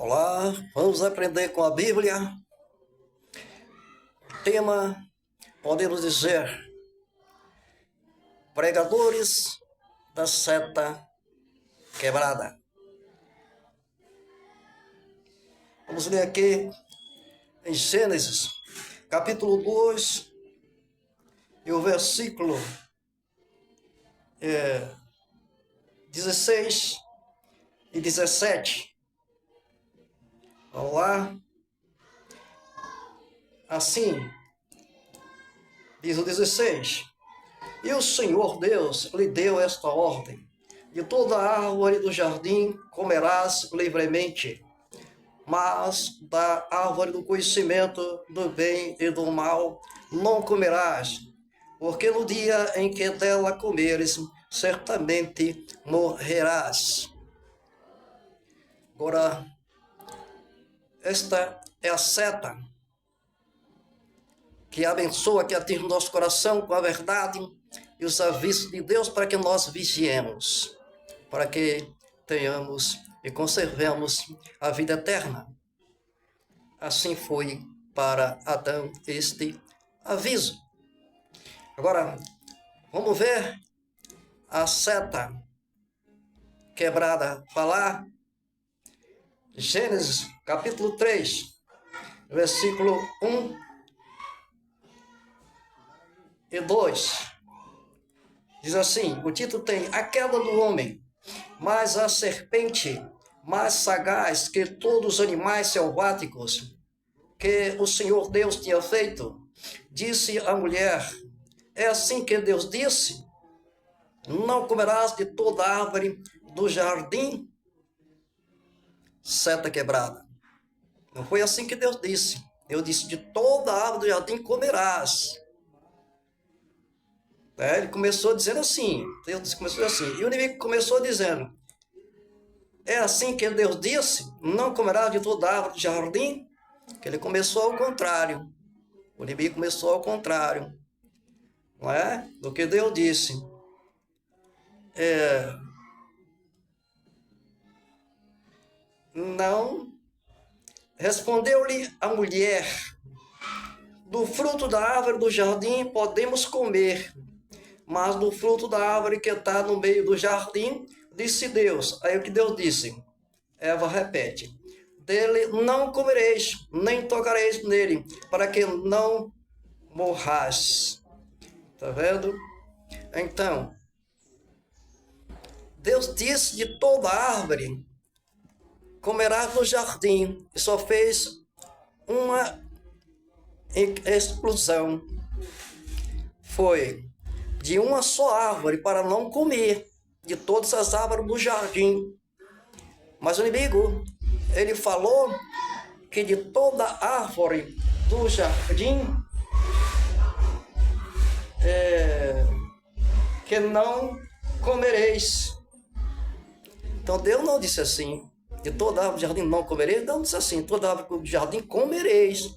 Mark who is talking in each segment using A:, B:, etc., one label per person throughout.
A: Olá, vamos aprender com a Bíblia. Tema, podemos dizer, pregadores da seta quebrada. Vamos ler aqui em Gênesis, capítulo 2, e o versículo 16 e 17. Vamos lá. Assim, diz o 16: E o Senhor Deus lhe deu esta ordem: de toda árvore do jardim comerás livremente, mas da árvore do conhecimento do bem e do mal não comerás, porque no dia em que dela comeres, certamente morrerás. Agora, esta é a seta que abençoa, que atinge o nosso coração com a verdade e os avisos de Deus para que nós vigiemos, para que tenhamos e conservemos a vida eterna. Assim foi para Adão este aviso. Agora, vamos ver a seta quebrada falar. Gênesis, capítulo 3, versículo 1 e 2. Diz assim, o título tem: A queda do homem. Mas a serpente, mais sagaz que todos os animais selváticos que o Senhor Deus tinha feito, disse à mulher: É assim que Deus disse: Não comerás de toda árvore do jardim? Seta quebrada. Não foi assim que Deus disse. Deus disse: de toda árvore do jardim comerás. Ele começou dizendo assim. Deus começou assim. E o inimigo começou dizendo: É assim que Deus disse: Não comerás de toda árvore do jardim? Que ele começou ao contrário. O inimigo começou ao contrário, não é? Do que Deus disse. Não. Respondeu-lhe a mulher: Do fruto da árvore do jardim podemos comer, mas do fruto da árvore que está no meio do jardim, disse Deus. Aí o que Deus disse? Eva repete: Dele não comereis, nem tocareis nele, para que não morrais. Está vendo? Então, Deus disse: de toda árvore comerás no jardim, e só fez uma exclusão. Foi de uma só árvore para não comer de todas as árvores do jardim. Mas o inimigo, ele falou que de toda árvore do jardim que não comereis. Então Deus não disse assim: de toda árvore do jardim não comereis. Deus disse assim: toda árvore do jardim comereis.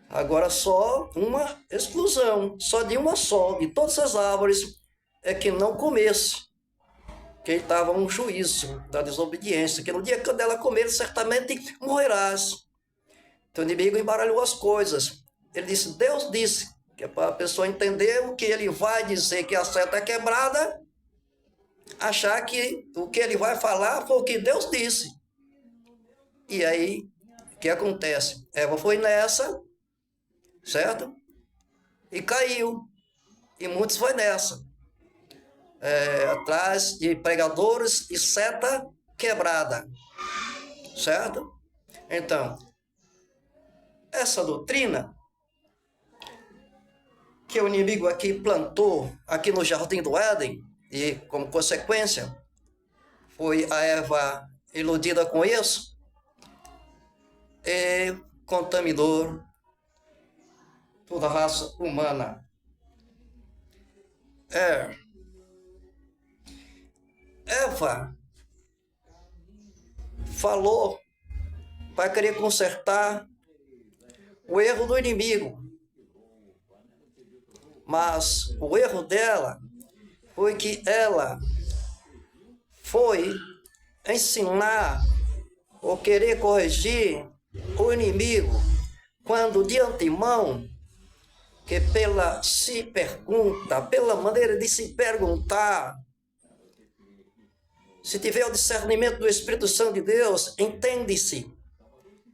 A: Agora só uma exclusão, só de uma só, de todas as árvores é que não comesse, que estava um juízo da desobediência, que no dia que dela comer, certamente morrerás. Então o inimigo embaralhou as coisas. Ele disse: Deus disse, que é para a pessoa entender o que ele vai dizer, que a seta é quebrada, achar que o que ele vai falar foi o que Deus disse. E aí, o que acontece? Eva foi nessa, certo? E caiu. E muitos foi nessa. Atrás de pregadores e seta quebrada. Certo? Então, essa doutrina que o inimigo aqui plantou, aqui no Jardim do Éden, e como consequência, foi a Eva iludida com isso, e contaminou toda a raça humana. Eva falou para querer consertar o erro do inimigo. Mas o erro dela foi que ela foi ensinar ou querer corrigir o inimigo, quando de antemão, que pela maneira de se perguntar, se tiver o discernimento do Espírito Santo de Deus, entende-se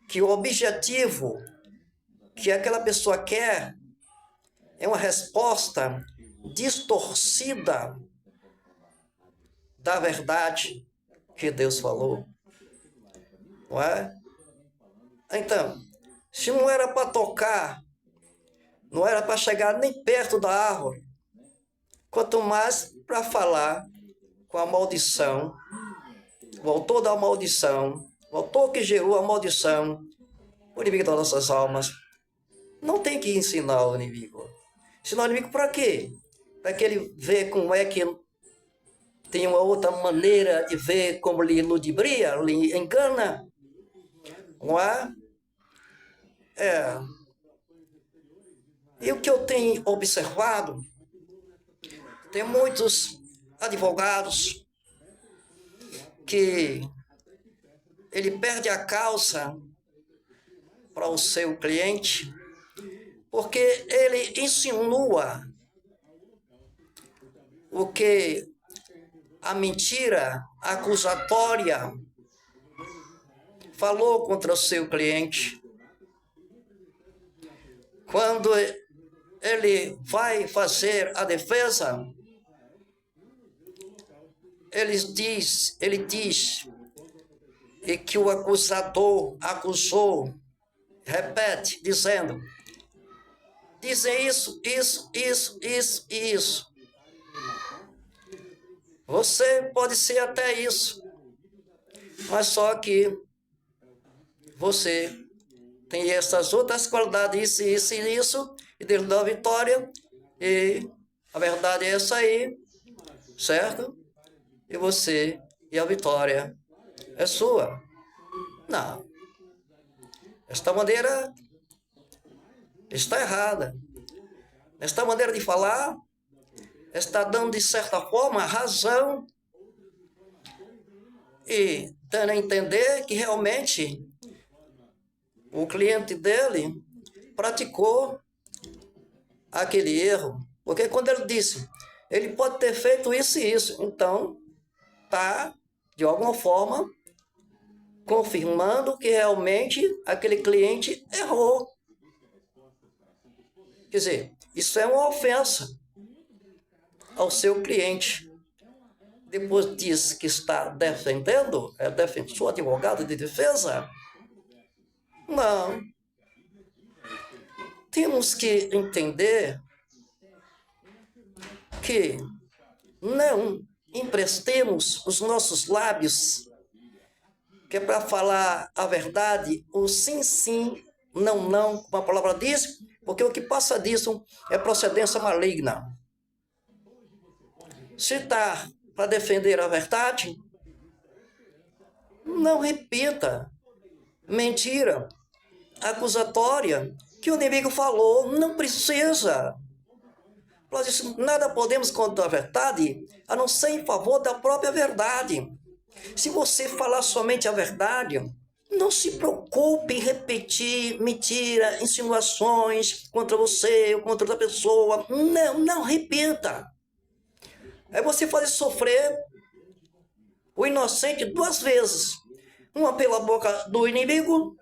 A: que o objetivo que aquela pessoa quer é uma resposta distorcida da verdade que Deus falou. Não é? Então, se não era para tocar, não era para chegar nem perto da árvore, quanto mais para falar com a maldição, o autor da maldição, o autor que gerou a maldição, o inimigo das nossas almas. Não tem que ensinar o inimigo. Ensinar o inimigo para quê? Para que ele vê como é que tem uma outra maneira de ver como lhe ludibria, lhe engana. Não é? E o que eu tenho observado, tem muitos advogados que ele perde a causa para o seu cliente, porque ele insinua o que a mentira acusatória falou contra o seu cliente. Quando ele vai fazer a defesa, ele diz e que o acusador acusou, repete, dizem isso. Você pode ser até isso, mas só que você tem essas outras qualidades, isso, e Deus dá a vitória, e a verdade é essa aí, certo? E a vitória é sua. Não. Esta maneira está errada. Esta maneira de falar está dando, de certa forma, razão e dando a entender que realmente o cliente dele praticou aquele erro. Porque quando ele disse, ele pode ter feito isso e isso, então está, de alguma forma, confirmando que realmente aquele cliente errou. Quer dizer, isso é uma ofensa ao seu cliente. Depois diz que está defendendo, sou advogado de defesa. Não. Temos que entender que não emprestemos os nossos lábios, que é para falar a verdade, o sim, sim, não, não, como a palavra diz, porque o que passa disso é procedência maligna. Se está para defender a verdade, não repita mentira acusatória que o inimigo falou, não precisa. Nada podemos contra a verdade, a não ser em favor da própria verdade. Se você falar somente a verdade, não se preocupe em repetir mentira, insinuações contra você ou contra outra pessoa. Não repita. É você fazer sofrer o inocente duas vezes. Uma pela boca do inimigo,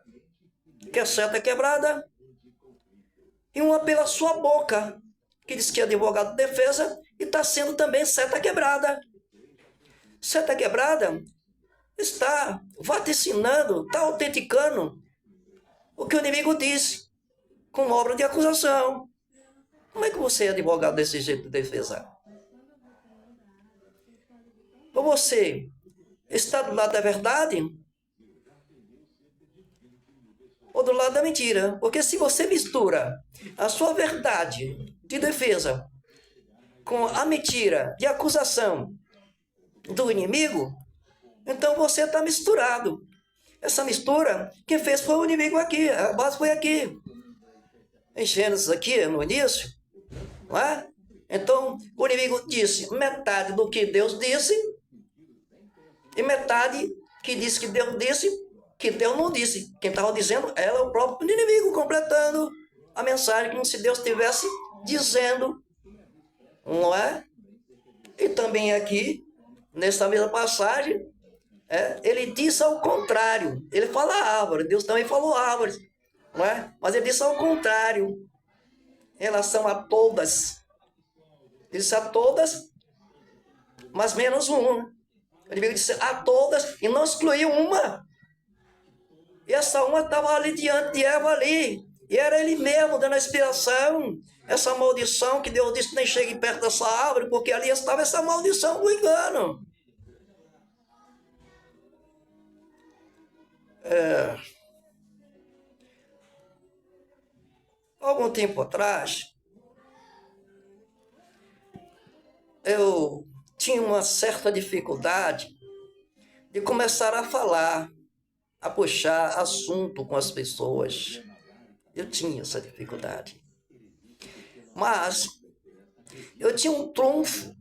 A: que é seta quebrada, e uma pela sua boca, que diz que é advogado de defesa e está sendo também seta quebrada. Seta quebrada está vaticinando, está autenticando o que o inimigo disse, com obra de acusação. Como é que você é advogado desse jeito de defesa? Ou você está do lado da verdade ou do lado da mentira? Porque se você mistura a sua verdade de defesa com a mentira de acusação do inimigo, então você está misturado. Essa mistura, quem fez foi o inimigo aqui, a base foi aqui. Em Gênesis aqui, no início, não é? Então, o inimigo disse metade do que Deus disse, e metade que disse que Deus disse, que Deus não disse. Quem estava dizendo era o próprio inimigo, completando a mensagem como se Deus estivesse dizendo, não é? E também aqui, nessa mesma passagem, ele disse ao contrário. Ele fala árvore, Deus também falou árvore, não é? Mas ele disse ao contrário, em relação a todas. Disse a todas, mas menos uma. O inimigo disse a todas e não excluiu uma. E essa uma estava ali diante de Eva ali. E era ele mesmo dando a inspiração. Essa maldição que Deus disse nem chegue perto dessa árvore, porque ali estava essa maldição do engano. Algum tempo atrás, eu tinha uma certa dificuldade de começar a falar, a puxar assunto com as pessoas. Eu tinha essa dificuldade. Mas eu tinha um trunfo.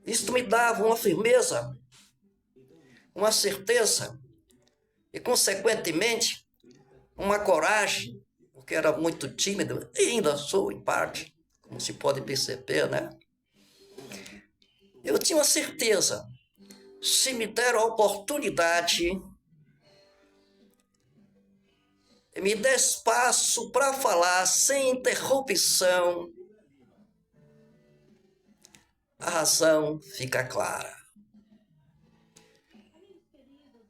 A: Isso me dava uma firmeza, uma certeza e, consequentemente, uma coragem, porque era muito tímido, e ainda sou em parte, como se pode perceber, né? Eu tinha uma certeza, se me der a oportunidade, me der espaço para falar sem interrupção, a razão fica clara.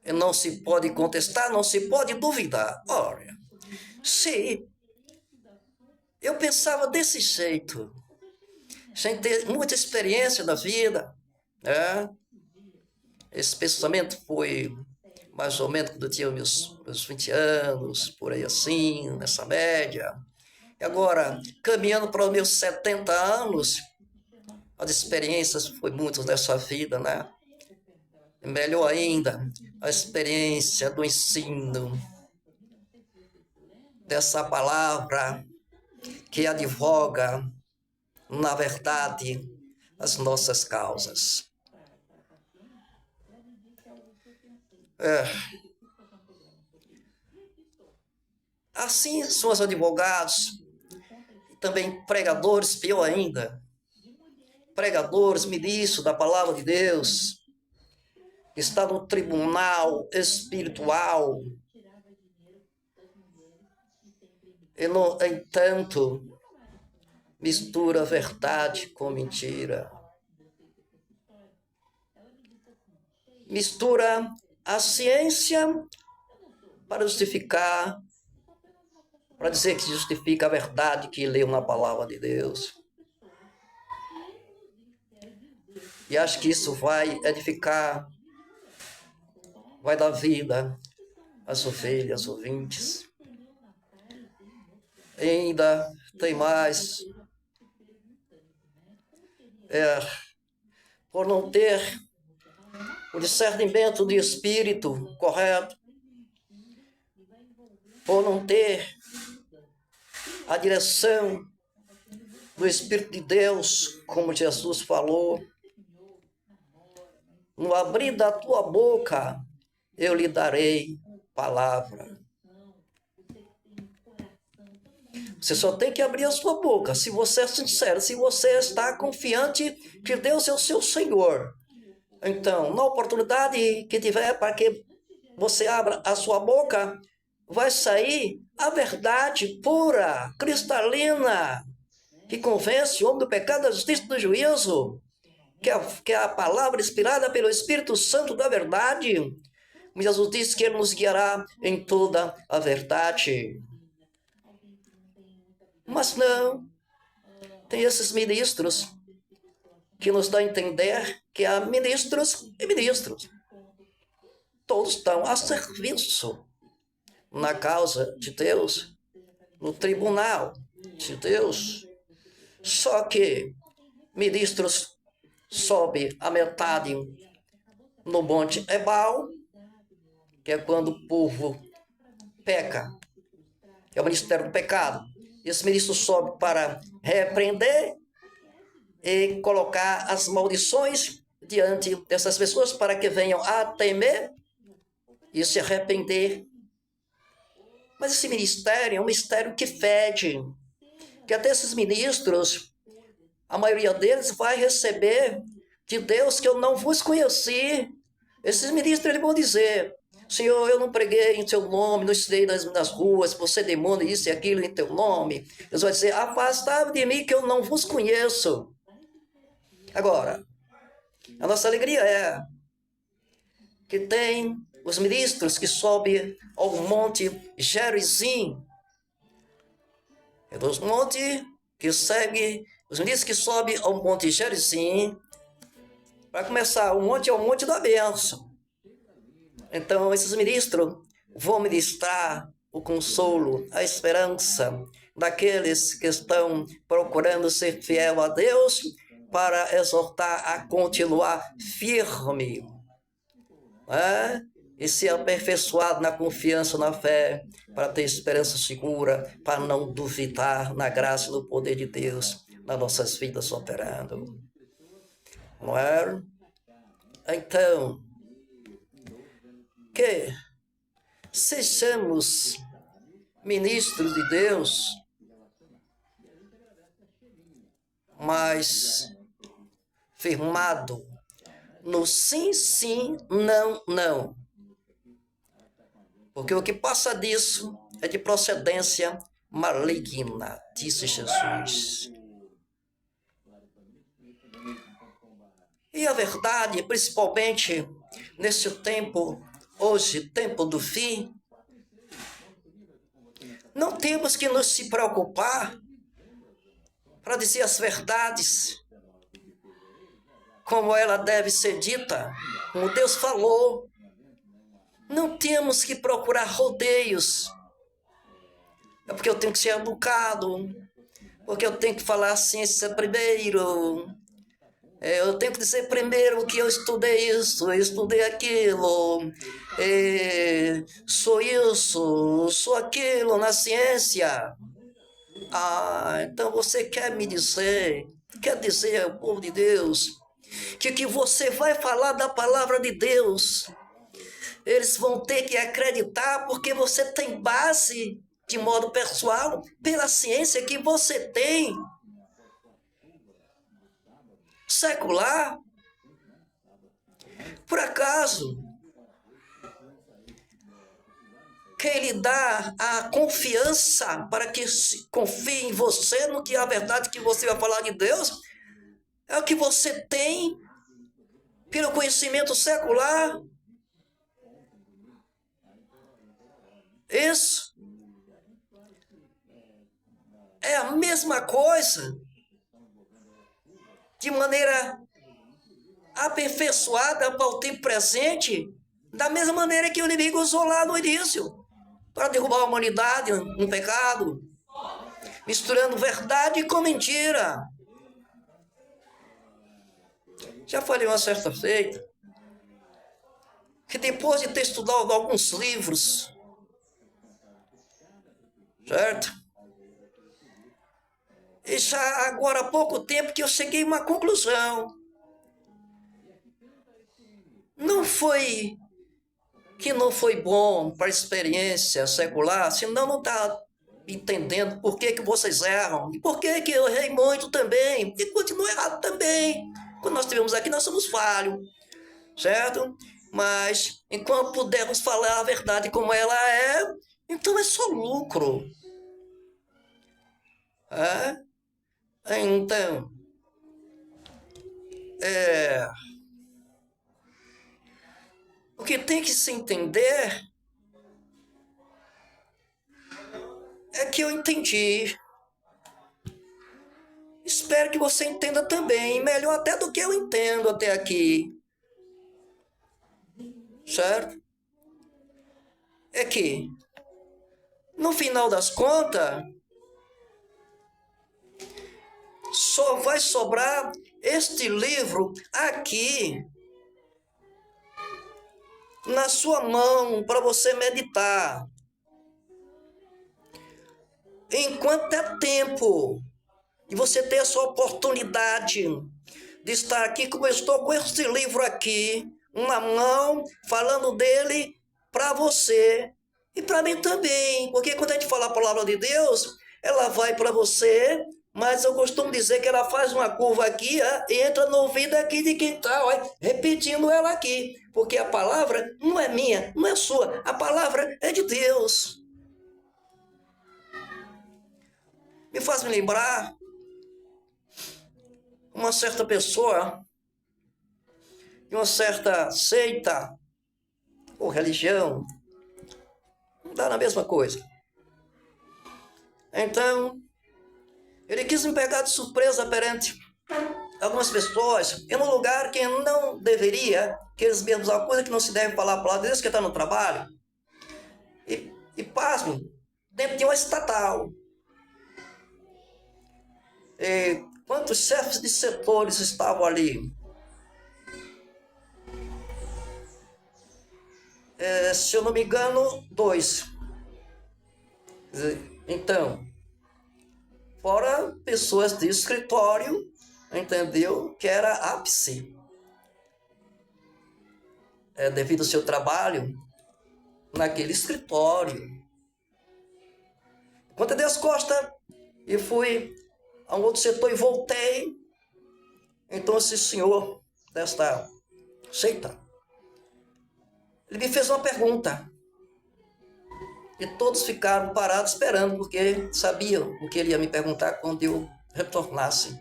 A: E não se pode contestar, não se pode duvidar. Olha, se eu pensava desse jeito, sem ter muita experiência na vida, né? Esse pensamento foi mais ou menos quando eu tinha meus 20 anos, por aí assim, nessa média. E agora, caminhando para os meus 70 anos, as experiências foi muitas nessa vida, né? E melhor ainda, a experiência do ensino dessa palavra que advoga, na verdade, as nossas causas. Assim são os advogados, e também pregadores, pior ainda, pregadores, ministros da palavra de Deus, que está no tribunal espiritual, e, no entanto, mistura verdade com mentira. Mistura a ciência para justificar, para dizer que justifica a verdade que leu na palavra de Deus. E acho que isso vai edificar, vai dar vida às ovelhas, ouvintes. Ainda tem mais. Por não ter o discernimento de espírito correto, por não ter a direção do Espírito de Deus, como Jesus falou, no abrir da tua boca, eu lhe darei palavra. Você só tem que abrir a sua boca, se você é sincero, se você está confiante que Deus é o seu Senhor. Então, na oportunidade que tiver para que você abra a sua boca, vai sair a verdade pura, cristalina, que convence o homem do pecado, da justiça e do juízo, que é a palavra inspirada pelo Espírito Santo da verdade. Jesus disse que ele nos guiará em toda a verdade. Mas não, tem esses ministros que nos dão a entender que há ministros e ministros. Todos estão a serviço na causa de Deus, no tribunal de Deus. Só que ministros sobem a metade no Monte Ebal, que é quando o povo peca, é o ministério do pecado. Esse ministro sobe para repreender e colocar as maldições diante dessas pessoas para que venham a temer e se arrepender. Mas esse ministério é um ministério que fede, que até esses ministros, a maioria deles vai receber de Deus que eu não vos conheci. Esses ministros eles vão dizer: Senhor, eu não preguei em teu nome, não estudei nas ruas, você demônio, isso e aquilo em teu nome. Eles vão dizer: afastai de mim que eu não vos conheço. Agora, a nossa alegria é que tem os ministros que sobem ao monte Gerizim. É dos montes que segue, os ministros que sobem ao monte Gerizim. Para começar, o monte é o monte da bênção. Então, esses ministros vão ministrar o consolo, a esperança daqueles que estão procurando ser fiel a Deus para exortar a continuar firme, e ser aperfeiçoado na confiança, na fé, para ter esperança segura, para não duvidar na graça e no poder de Deus nas nossas vidas operando. Não é? Então, que sejamos ministros de Deus, mas firmado no sim, sim, não, não. Porque o que passa disso é de procedência maligna, disse Jesus. E a verdade, principalmente nesse tempo, hoje, tempo do fim, não temos que nos se preocupar para dizer as verdades como ela deve ser dita, como Deus falou. Não temos que procurar rodeios. É porque eu tenho que ser educado, porque eu tenho que falar a ciência primeiro. Eu tenho que dizer primeiro que eu estudei isso, eu estudei aquilo, sou isso, sou aquilo na ciência. Então você quer me dizer, quer dizer ao povo de Deus, que você vai falar da palavra de Deus, eles vão ter que acreditar porque você tem base de modo pessoal pela ciência que você tem. Secular. Por acaso, quem lhe dá a confiança para que confie em você, no que é a verdade que você vai falar de Deus, é o que você tem pelo conhecimento secular. Isso é a mesma coisa, de maneira aperfeiçoada para o tempo presente, da mesma maneira que o inimigo usou lá no início, para derrubar a humanidade no pecado, misturando verdade com mentira. Já falei uma certa feita que depois de ter estudado alguns livros, certo? E já agora há pouco tempo que eu cheguei a uma conclusão. Não foi que não foi bom para a experiência secular, senão não está entendendo por que vocês erram. E por que eu errei muito também. E continuo errado também. Quando nós estivemos aqui, nós somos falhos. Certo? Mas, enquanto pudermos falar a verdade como ela é, então é só lucro. Então, o que tem que se entender é que eu entendi. Espero que você entenda também, melhor até do que eu entendo até aqui. Certo? É que, no final das contas, só vai sobrar este livro aqui na sua mão para você meditar. Enquanto é tempo de você ter essa oportunidade de estar aqui, como eu estou com este livro aqui, uma mão, falando dele para você e para mim também. Porque quando a gente fala a palavra de Deus, ela vai para você, mas eu costumo dizer que ela faz uma curva aqui e entra no ouvido aqui de quem está repetindo ela aqui. Porque a palavra não é minha, não é sua. A palavra é de Deus. Me faz me lembrar uma certa pessoa de uma certa seita ou religião, não dá na mesma coisa. Então, ele quis me pegar de surpresa perante algumas pessoas, em um lugar que não deveria, que eles mesmos, uma coisa que não se deve falar a palavra de Deus, que está no trabalho. E pasmem, dentro de uma estatal. E quantos chefes de setores estavam ali? Se eu não me engano, 2. Então, fora pessoas de escritório, entendeu? Que era ápice. Devido ao seu trabalho naquele escritório. Quando eu dei as costas e fui a um outro setor e voltei, então esse senhor desta seita, ele me fez uma pergunta. E todos ficaram parados esperando, porque sabiam o que ele ia me perguntar quando eu retornasse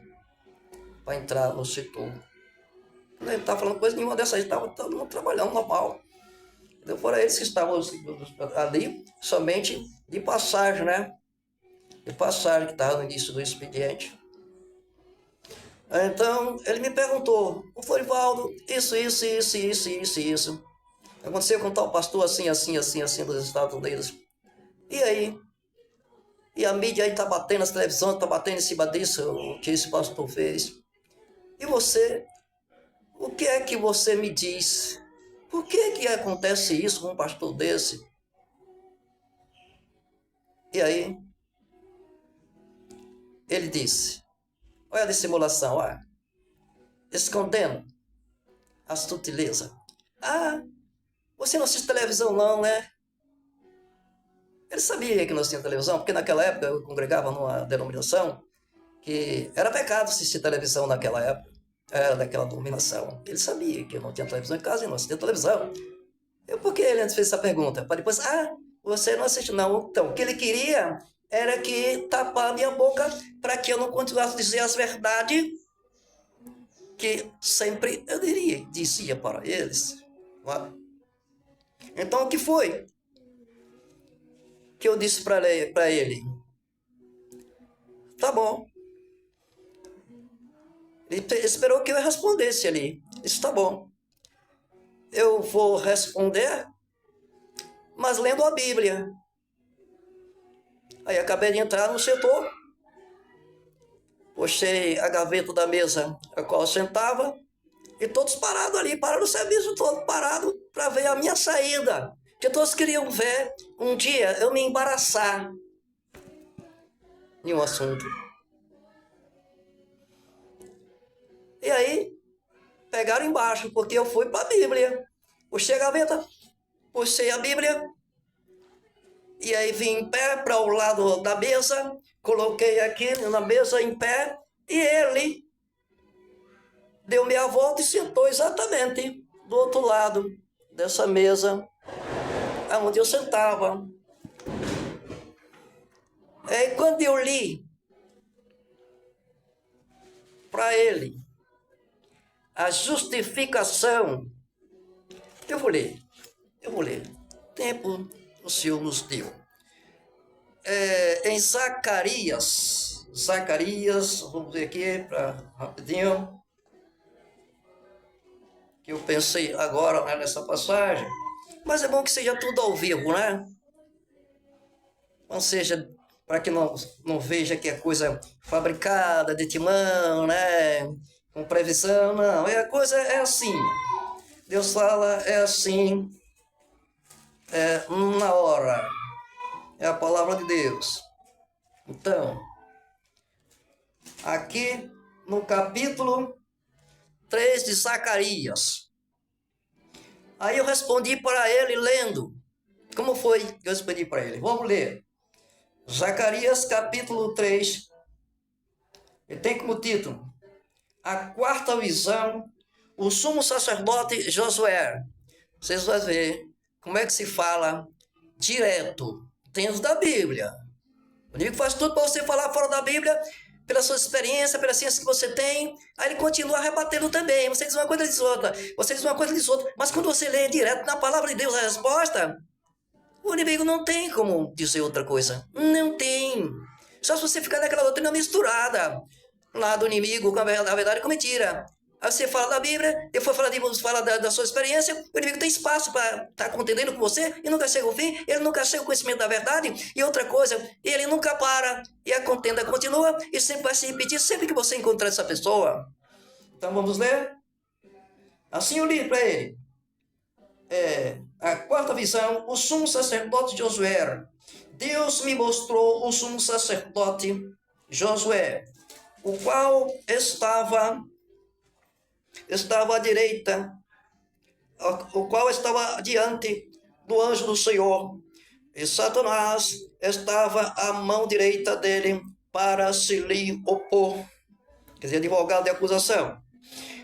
A: para entrar no setor. Ele não estava falando coisa nenhuma dessa, estava todo mundo trabalhando normal. Então foram eles que estavam ali somente de passagem, né? De passagem, que estava no início do expediente. Então ele me perguntou: o Florivaldo, isso. Aconteceu com tal pastor assim dos Estados Unidos. E aí? E a mídia aí tá batendo, as televisões tá batendo em cima disso, o que esse pastor fez. E você, o que é que você me diz? Por que acontece isso com um pastor desse? E aí, ele disse: olha a dissimulação, olha, escondendo a sutileza. Ah, você não assiste televisão não, né? Ele sabia que nós tínhamos televisão, porque naquela época eu congregava numa denominação que era pecado assistir televisão naquela época, era daquela denominação. Ele sabia que eu não tinha televisão em casa e não assistia televisão. Por que ele antes fez essa pergunta? Para depois, você não assiste não. Então, o que ele queria era que tapar minha boca para que eu não continuasse a dizer as verdades que sempre eu dizia para eles. Então, o que foi que eu disse para ele? Tá bom. Ele esperou que eu respondesse ali. Disse: tá bom. Eu vou responder, mas lendo a Bíblia. Aí acabei de entrar no setor, puxei a gaveta da mesa a qual eu sentava, e todos parados ali, pararam o serviço todo parado para ver a minha saída. Porque todos queriam ver um dia eu me embaraçar em um assunto. E aí, pegaram embaixo, porque eu fui para a Bíblia. Puxei a gaveta, puxei a Bíblia, e aí vim em pé para o lado da mesa, coloquei aqui na mesa em pé, e ele deu meia volta e sentou exatamente do outro lado dessa mesa, onde eu sentava. Aí quando eu li para ele a justificação, eu vou ler. Tempo o Senhor nos deu. Em Zacarias, vamos ver aqui rapidinho, que eu pensei agora, né, nessa passagem, mas é bom que seja tudo ao vivo, né? Não seja para que não veja que é coisa fabricada de timão, né? Com previsão, não. A coisa é assim. Deus fala, é assim, na hora. É a palavra de Deus. Então, aqui no capítulo 3 de Zacarias. Aí eu respondi para ele lendo Como foi que eu pedi para ele? Vamos ler. Zacarias capítulo 3. Ele tem como título a quarta visão, o sumo sacerdote Josué. Vocês vão ver como é que se fala direto dentro da Bíblia. O inimigo faz tudo para você falar fora da Bíblia, pela sua experiência, pela ciência que você tem. Aí ele continua rebatendo também. Você diz uma coisa, diz outra. Você diz uma coisa, diz outra. Mas quando você lê direto na palavra de Deus a resposta, o inimigo não tem como dizer outra coisa. Não tem. Só se você ficar naquela doutrina misturada. Lá do inimigo, com a verdade com mentira. Aí você fala da Bíblia, depois fala da sua experiência, o inimigo tem espaço para estar contendendo com você e nunca chega ao fim, ele nunca chega ao conhecimento da verdade. E outra coisa, ele nunca para e a contenda continua e sempre vai se repetir sempre que você encontrar essa pessoa. Então vamos ler? Assim eu li para ele. A quarta visão, o sumo sacerdote Josué. Deus me mostrou o sumo sacerdote Josué, o qual estava à direita, o qual estava diante do anjo do Senhor, e Satanás estava à mão direita dele para se lhe opor, quer dizer, advogado de acusação.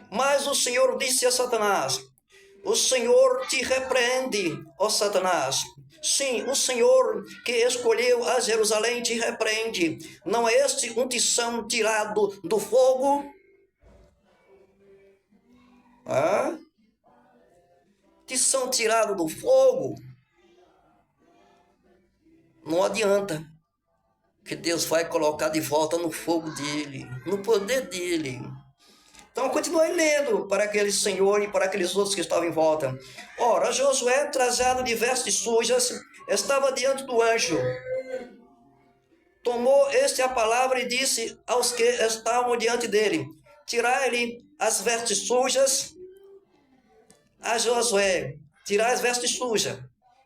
A: Mas o Senhor disse a Satanás: o Senhor te repreende, ó Satanás. Sim, o Senhor que escolheu a Jerusalém te repreende. Não é este um tição tirado do fogo? Tição tirado do fogo? Não adianta, que Deus vai colocar de volta no fogo dele, no poder dele. Então continuei lendo para aquele senhor e para aqueles outros que estavam em volta. Ora, Josué, trajado de vestes sujas, estava diante do anjo. Tomou este a palavra e disse aos que estavam diante dele: tirai-lhe as vestes sujas a Josué. Tirai as vestes sujas.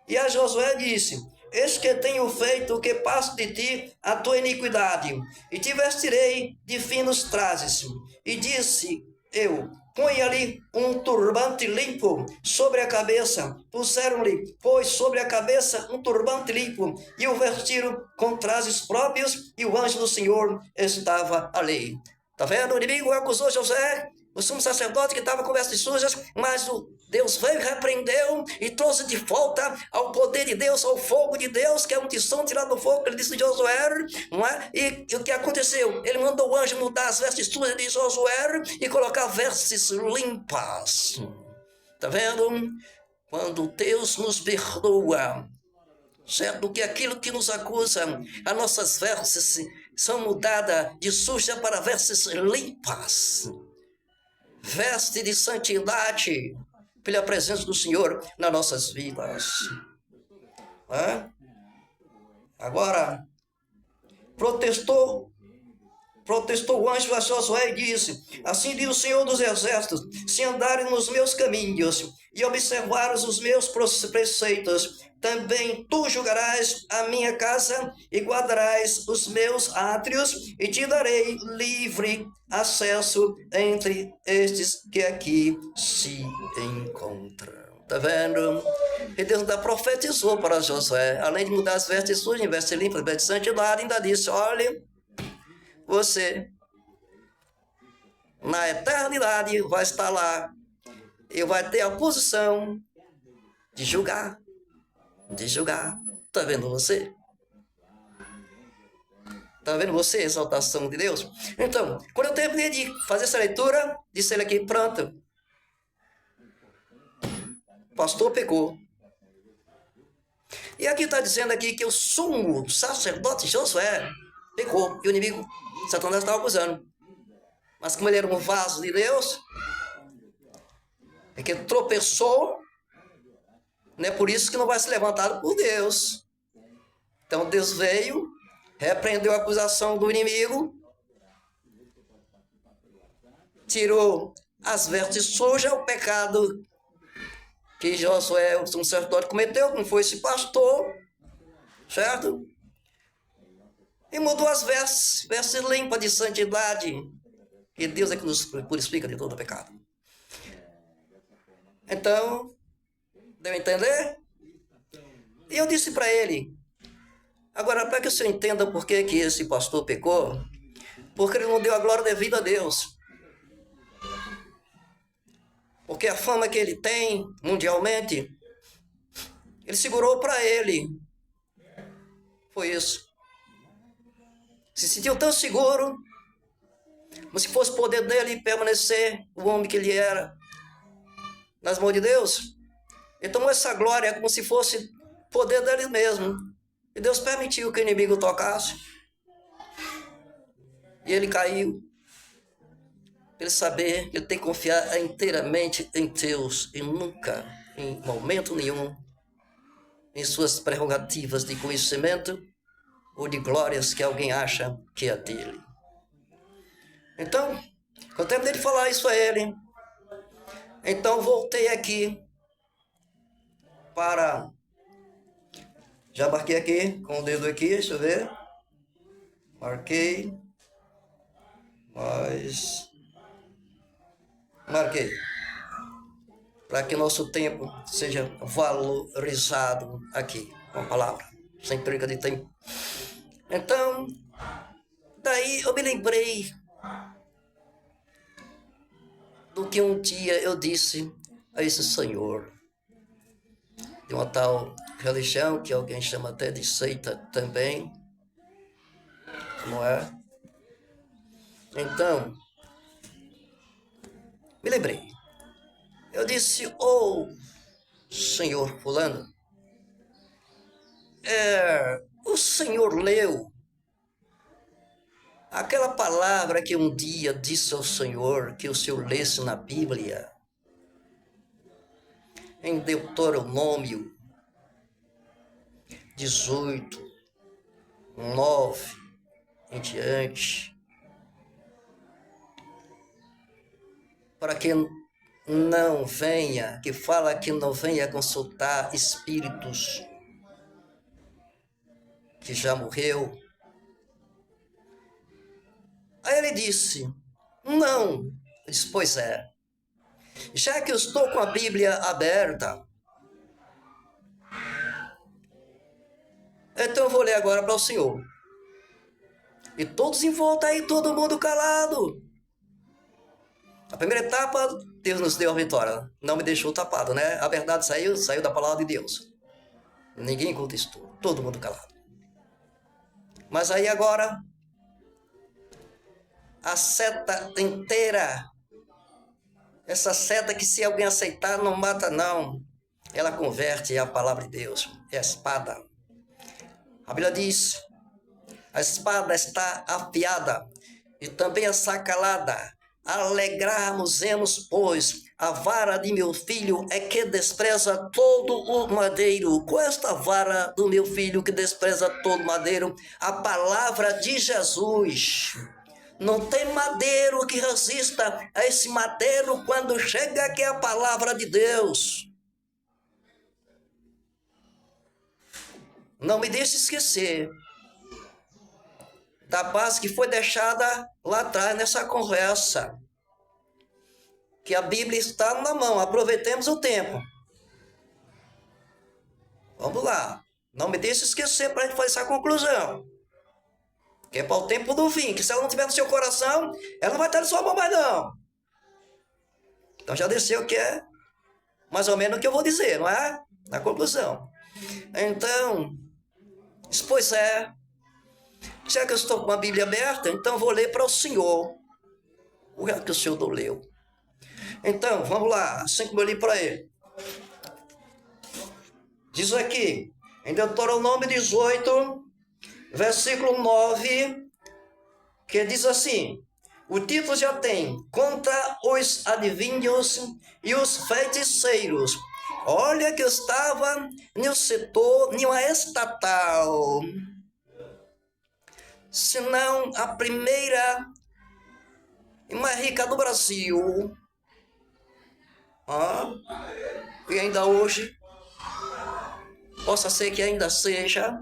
A: E a Josué disse: eis que tenho feito que passe de ti a tua iniquidade, e te vestirei de finos trajes. E disse eu: põe-lhe um turbante limpo sobre a cabeça. Puseram-lhe, pois, sobre a cabeça um turbante limpo, e o vestiram com trajes próprios, e o anjo do Senhor estava ali. Está vendo? O inimigo acusou José, o sumo sacerdote, que estava com vestes sujas, mas Deus veio, repreendeu e trouxe de volta ao poder de Deus, ao fogo de Deus, que é um tição tirado do fogo, que ele disse de Josué, não é? E o que aconteceu? Ele mandou o anjo mudar as vestes sujas de Josué e colocar vestes limpas. Está vendo? Quando Deus nos perdoa, certo? Que aquilo que nos acusa, as nossas vestes são mudadas de suja para vestes limpas. Veste de santidade pela presença do Senhor nas nossas vidas. Agora, protestou o anjo a Josué e disse: assim diz o Senhor dos Exércitos: se andarem nos meus caminhos e observares os meus preceitos, também tu julgarás a minha casa e guardarás os meus átrios, e te darei livre acesso entre estes que aqui se encontram. Está vendo? E Deus ainda profetizou para Josué, além de mudar as vestes sujas, vestes limpas, vestes de santidade, ainda disse: olha, você na eternidade vai estar lá e vai ter a posição de julgar. Está vendo você? Está vendo você, a exaltação de Deus? Então, quando eu terminei de fazer essa leitura, disse ele aqui: pronto, o pastor pecou. E aqui está dizendo aqui que o sumo sacerdote Josué pecou, e o inimigo, Satanás, estava acusando. Mas como ele era um vaso de Deus, é que tropeçou, não é por isso que não vai ser levantado por Deus. Então Deus veio, repreendeu a acusação do inimigo, tirou as vestes sujas, o pecado que Josué, o sumo sacerdote, cometeu, como foi esse pastor, certo? E mudou as vestes limpas de santidade, que Deus é que nos purifica de todo o pecado. Então, deu a entender? E eu disse para ele, agora para que você entenda por que esse pastor pecou, porque ele não deu a glória devida a Deus. Porque a fama que ele tem mundialmente, ele segurou para ele. Foi isso. Se sentiu tão seguro, como se fosse poder dele permanecer o homem que ele era nas mãos de Deus. Ele tomou essa glória como se fosse poder dele mesmo. E Deus permitiu que o inimigo tocasse. E ele caiu. Ele saber que ele tem que confiar inteiramente em Deus e nunca, em momento nenhum, em suas prerrogativas de conhecimento ou de glórias que alguém acha que é dele. Então, eu terminei de falar isso a ele. Então, voltei aqui para... Já marquei aqui, com o dedo aqui, deixa eu ver. Marquei. Marquei. Para que nosso tempo seja valorizado aqui, com a palavra, sem perda de tempo. Então, daí eu me lembrei do que um dia eu disse a esse Senhor, de uma tal religião que alguém chama até de seita também, não é? Então, me lembrei. Eu disse, Senhor fulano, o Senhor leu aquela palavra que um dia disse ao Senhor, que o Senhor lesse na Bíblia, em Deuteronômio 18, 9 em diante, para que não venha, que fala que não venha consultar espíritos que já morreu. Aí ele disse, não. Eu disse, pois é. Já que eu estou com a Bíblia aberta, então eu vou ler agora para o Senhor. E todos em volta aí, todo mundo calado. A primeira etapa, Deus nos deu a vitória. Não me deixou tapado, né? A verdade saiu da palavra de Deus. Ninguém contestou. Todo mundo calado. Mas aí agora, a seta inteira, essa seta que se alguém aceitar não mata não, ela converte a palavra de Deus, é a espada. A Bíblia diz, a espada está afiada e também a sacalada. Alegrarmos-nos, pois, a vara de meu filho é que despreza todo o madeiro. Com esta vara do meu filho que despreza todo o madeiro, a palavra de Jesus. Não tem madeiro que resista a esse madeiro quando chega aqui a palavra de Deus. Não me deixe esquecer da base que foi deixada lá atrás nessa conversa. Que a Bíblia está na mão, aproveitemos o tempo. Vamos lá. Não me deixe esquecer para a gente fazer essa conclusão. Que é para o tempo do fim, que se ela não estiver no seu coração, ela não vai estar na sua mão mais não. Então já desceu o que é mais ou menos o que eu vou dizer, não é? Na conclusão. Então, pois é, já que eu estou com a Bíblia aberta, então vou ler para o Senhor o que o Senhor não leu. Então, vamos lá, assim como eu li para ele. Diz aqui, em Deuteronômio 18, versículo 9, que diz assim, o título já tem, contra os adivinhos e os feiticeiros. Olha que eu estava no setor, em uma estatal, se não a primeira e mais rica do Brasil. E ainda hoje, possa ser que ainda seja,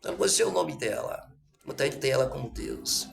A: não vou dizer o nome dela, muita gente tem ela como Deus.